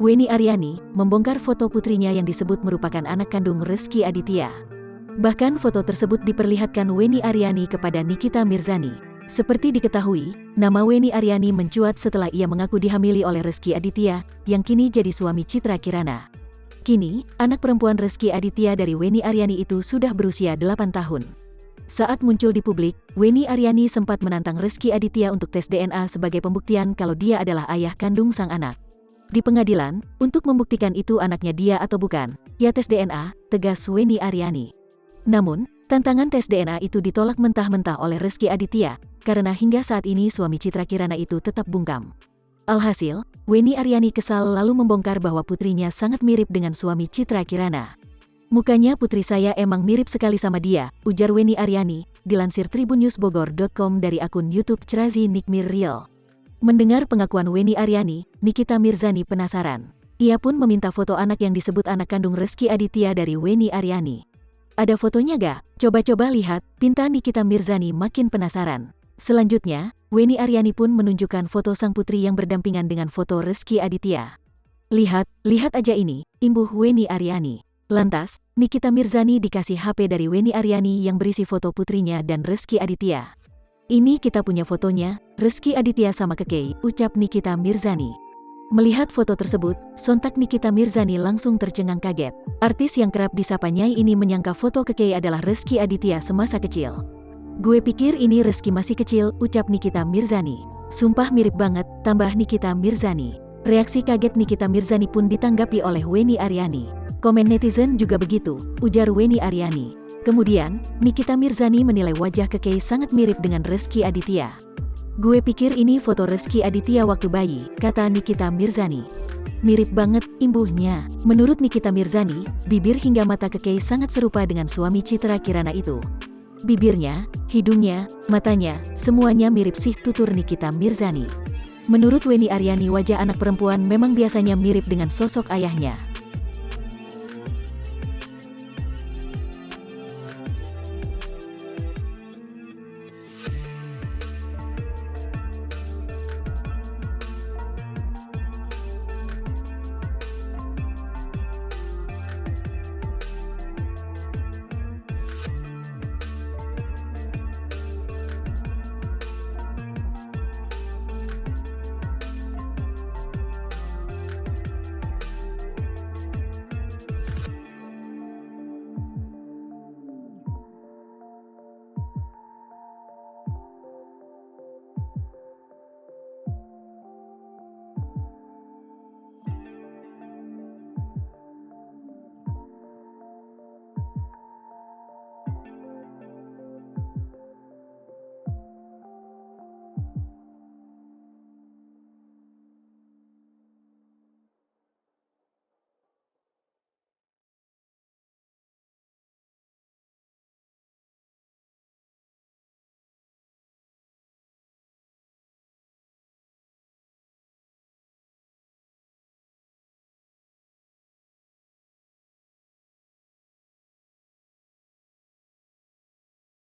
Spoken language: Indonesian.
Wenny Aryani membongkar foto putrinya yang disebut merupakan anak kandung Rezky Aditya. Bahkan foto tersebut diperlihatkan Wenny Aryani kepada Nikita Mirzani. Seperti diketahui, nama Wenny Aryani mencuat setelah ia mengaku dihamili oleh Rezky Aditya, yang kini jadi suami Citra Kirana. Kini, anak perempuan Rezky Aditya dari Wenny Aryani itu sudah berusia 8 tahun. Saat muncul di publik, Wenny Aryani sempat menantang Rezky Aditya untuk tes DNA sebagai pembuktian kalau dia adalah ayah kandung sang anak. Di pengadilan, untuk membuktikan itu anaknya dia atau bukan, ya tes DNA, tegas Wenny Aryani. Namun, tantangan tes DNA itu ditolak mentah-mentah oleh Rezky Aditya, karena hingga saat ini suami Citra Kirana itu tetap bungkam. Alhasil, Wenny Aryani kesal lalu membongkar bahwa putrinya sangat mirip dengan suami Citra Kirana. "Mukanya putri saya emang mirip sekali sama dia," ujar Wenny Aryani, dilansir tribunnewsbogor.com dari akun YouTube Chrazy Nikmir Real. Mendengar pengakuan Wenny Aryani, Nikita Mirzani penasaran. Ia pun meminta foto anak yang disebut anak kandung Rezky Aditya dari Wenny Aryani. "Ada fotonya gak? Coba-coba lihat," pinta Nikita Mirzani makin penasaran. Selanjutnya, Wenny Aryani pun menunjukkan foto sang putri yang berdampingan dengan foto Rezky Aditya. Lihat aja ini," imbuh Wenny Aryani. Lantas, Nikita Mirzani dikasih HP dari Wenny Aryani yang berisi foto putrinya dan Rezky Aditya. "Ini kita punya fotonya, Rezky Aditya sama Kekei," ucap Nikita Mirzani. Melihat foto tersebut, sontak Nikita Mirzani langsung tercengang kaget. Artis yang kerap disapa Nyai ini menyangka foto Kekei adalah Rezky Aditya semasa kecil. "Gue pikir ini Rezky masih kecil," ucap Nikita Mirzani. "Sumpah mirip banget," tambah Nikita Mirzani. Reaksi kaget Nikita Mirzani pun ditanggapi oleh Wenny Aryani. "Komen netizen juga begitu," ujar Wenny Aryani. Kemudian, Nikita Mirzani menilai wajah Kekei sangat mirip dengan Rezky Aditya. "Gue pikir ini foto Rezky Aditya waktu bayi," kata Nikita Mirzani. "Mirip banget," imbuhnya. Menurut Nikita Mirzani, bibir hingga mata Kekei sangat serupa dengan suami Citra Kirana itu. Bibirnya, hidungnya, matanya, semuanya mirip sih, tutur Nikita Mirzani. Menurut Wenny Aryani, wajah anak perempuan memang biasanya mirip dengan sosok ayahnya.